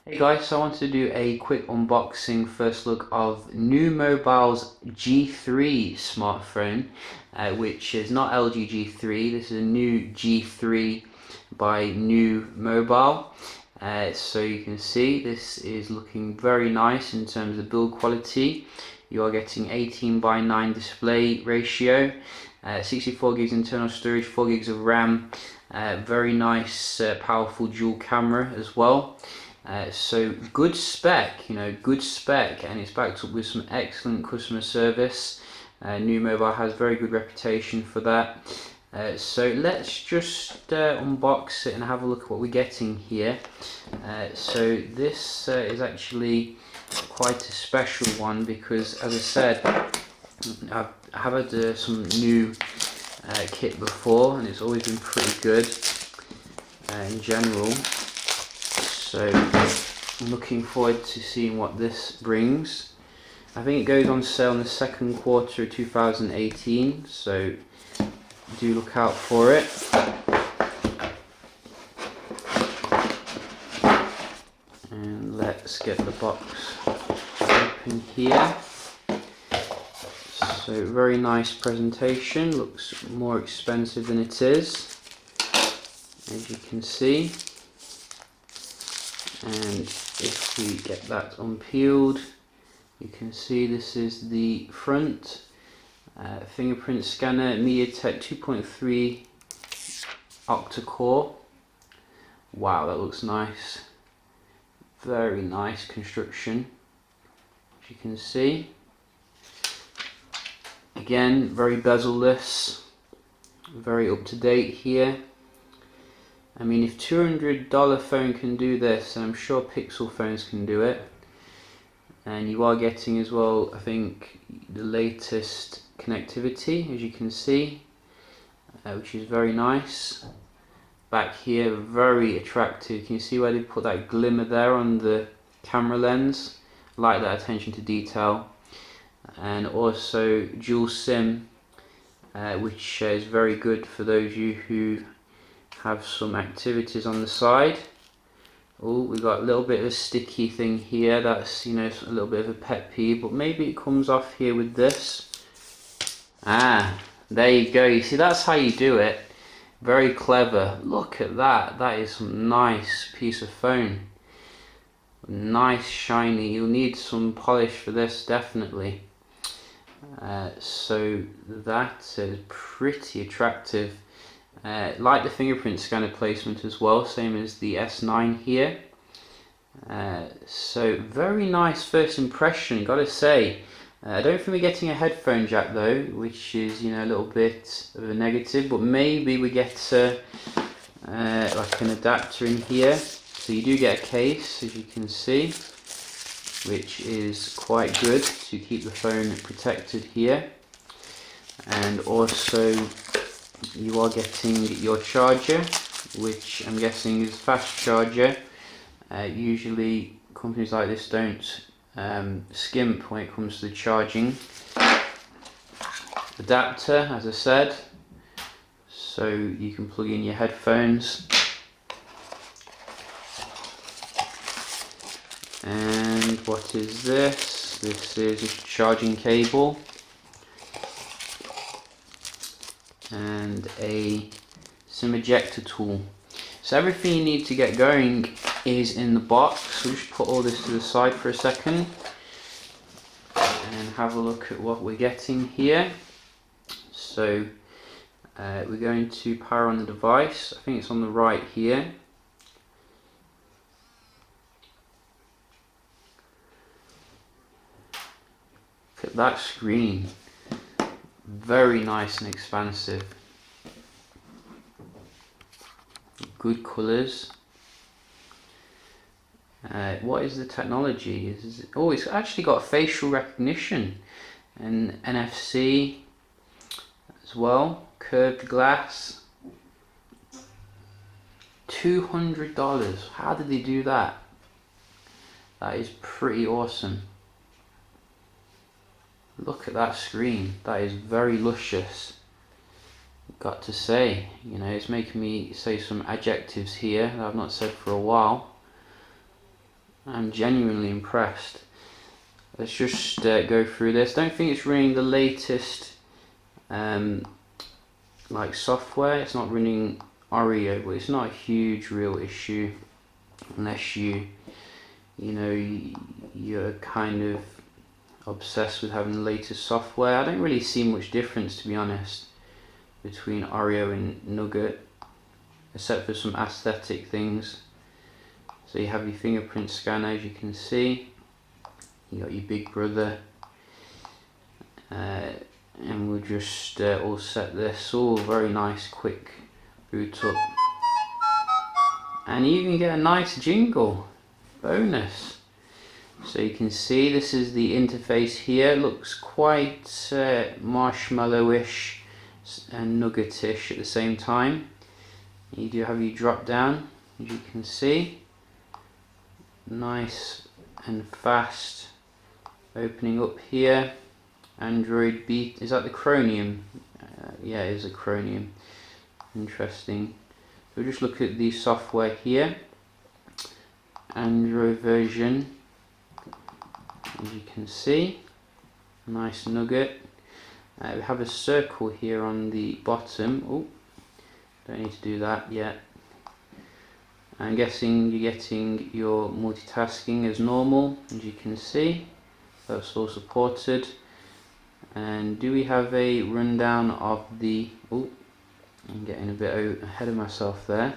Hey guys, so I wanted to do a quick unboxing first look of Numobile's G3 smartphone, which is not LG G3. This is a new G3 by Numobile. So you can see this is looking very nice in terms of build quality. You are getting 18:9 display ratio, 64 gigs internal storage, 4 gigs of RAM, very nice powerful dual camera as well. So good spec, good spec, and it's backed up with some excellent customer service. Numobile has a very good reputation for that. So let's just unbox it and have a look at what we're getting here. So this is actually quite a special one because, as I said, I have had some new kit before, and it's always been pretty good in general. So I'm looking forward to seeing what this brings. I think it goes on sale in the second quarter of 2018, so do look out for it. And let's get the box open here. So very nice presentation, looks more expensive than it is, as you can see. And if we get that unpeeled, you can see this is the front fingerprint scanner, MediaTek 2.3 octa-core. Wow, that looks nice. Very nice construction, as you can see. Again, very bezel-less, very up to date here. I mean, if $200 phone can do this, I'm sure Pixel phones can do it. And you are getting as well, I think, the latest connectivity, as you can see, which is very nice. Back here, very attractive. Can you see where they put that glimmer there on the camera lens? I like that attention to detail. And also dual SIM, which is very good for those of you who have some activities on the side. Oh, we got a little bit of a sticky thing here. That's, a little bit of a pet peeve, but maybe it comes off here with this. Ah, there you go. You see, that's how you do it. Very clever. Look at that. That is some nice piece of phone. Nice, shiny. You'll need some polish for this, definitely. So that is pretty attractive. Like the fingerprint scanner placement as well, same as the S9 here. So very nice first impression, gotta say. I don't think we're getting a headphone jack though, which is a little bit of a negative, but maybe we get like an adapter in here. So you do get a case, as you can see, which is quite good to keep the phone protected here. And also you are getting your charger, which I'm guessing is a fast charger. Usually companies like this don't skimp when it comes to the charging. Adapter, as I said, so you can plug in your headphones. And what is this? This is a charging cable and a SIM ejector tool. So everything you need to get going is in the box. We'll just put all this to the side for a second and have a look at what we're getting here. So we're going to power on the device. I think it's on the right here. Look at that screen. Very nice and expansive. Good colours. What is the technology? Oh, it's actually got facial recognition and NFC as well. Curved glass. $200. How did they do that? That is pretty awesome. Look at that screen. That is very luscious. Got to say, it's making me say some adjectives here that I've not said for a while. I'm genuinely impressed. Let's just go through this. Don't think it's running the latest like software. It's not running Oreo, but it's not a huge real issue unless you're kind of obsessed with having the latest software. I don't really see much difference, to be honest, between Oreo and Nugget, except for some aesthetic things. So you have your fingerprint scanner, as you can see. You got your Big Brother, and we'll just all set this. All very nice, quick boot up, and you even get a nice jingle bonus. So you can see this is the interface here. It looks quite marshmallowish and nuggetish at the same time. You do have your drop down, as you can see, nice and fast opening up here. Android Beta, is that the Chromium? Yeah, it is a Chromium. Interesting. So we'll just look at the software here. Android version, as you can see, nice nugget. We have a circle here on the bottom. Oh, don't need to do that yet. I'm guessing you're getting your multitasking as normal, as you can see. That's all supported. And do we have a rundown of the... Oh, I'm getting a bit ahead of myself there.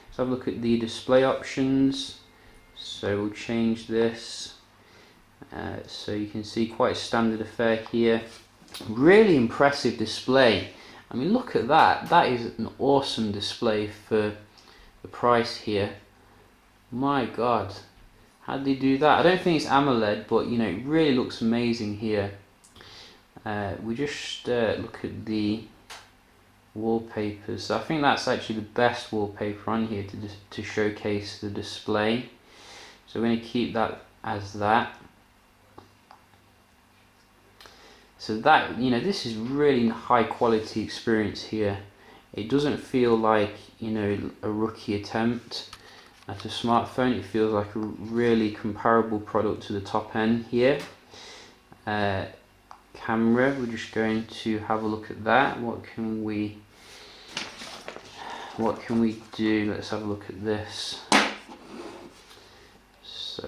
Let's have a look at the display options. So we'll change this. So you can see quite standard affair here. Really impressive display. I mean, look at that. That is an awesome display for the price here. My God, how did they do that? I don't think it's AMOLED, but you know, it really looks amazing here. We just look at the wallpapers. So I think that's actually the best wallpaper on here to showcase the display. So we're going to keep that as that. So that, you know, this is really high quality experience here. It doesn't feel like, you know, a rookie attempt at a smartphone. It feels like a really comparable product to the top end here. Camera, we're just going to have a look at that. What can we do? Let's have a look at this. So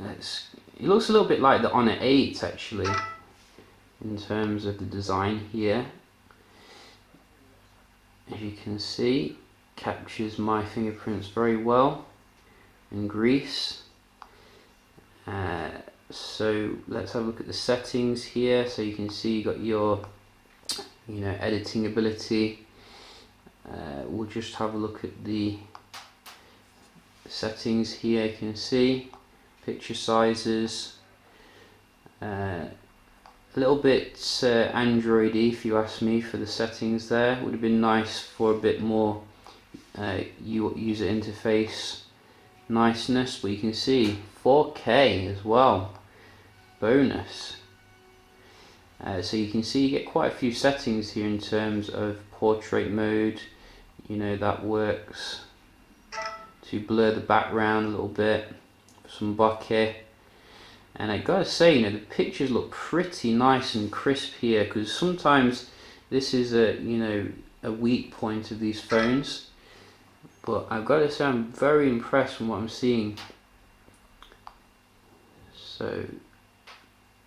it looks a little bit like the Honor 8 actually, in terms of the design here. As you can see, captures my fingerprints very well and grease. So let's have a look at the settings here. So you can see you got your, you know, editing ability. We'll just have a look at the settings here. You can see picture sizes. A little bit Android-y, if you ask me, for the settings there. Would have been nice for a bit more user interface niceness, but you can see 4K as well. Bonus. So you can see you get quite a few settings here in terms of portrait mode. You know, that works to blur the background a little bit, some bokeh. And I gotta say, you know, the pictures look pretty nice and crisp here, because sometimes this is a weak point of these phones. But I've got to say, I'm very impressed with what I'm seeing. So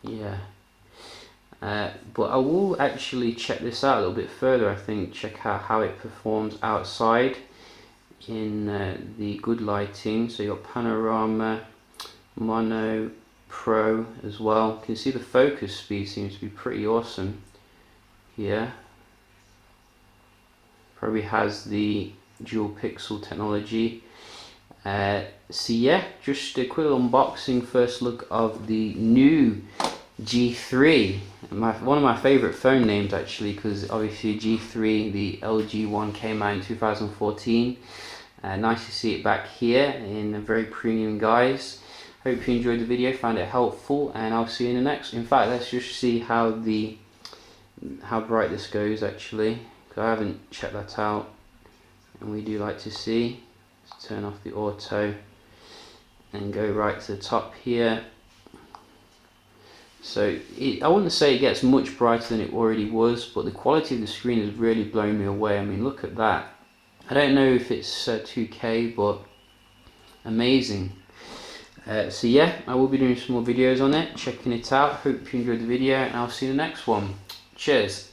yeah, but I will actually check this out a little bit further. I think check out how it performs outside in the good lighting. So you got panorama, mono, pro as well. You can see the focus speed seems to be pretty awesome here. Probably has the dual pixel technology. So yeah, just a quick unboxing, first look of the new G3, one of my favorite phone names actually, because obviously G3, the LG one, came out in 2014. Nice to see it back here in a very premium guise. Hope you enjoyed the video, found it helpful, and I'll see you in the next. In fact, let's just see how bright this goes actually, because I haven't checked that out, and we do like to see. Let's turn off the auto. and go right to the top here. So I wouldn't say it gets much brighter than it already was, but the quality of the screen has really blown me away. I mean, look at that. I don't know if it's 2K, but amazing. So yeah, I will be doing some more videos on it, checking it out. Hope you enjoyed the video, and I'll see you in the next one. Cheers.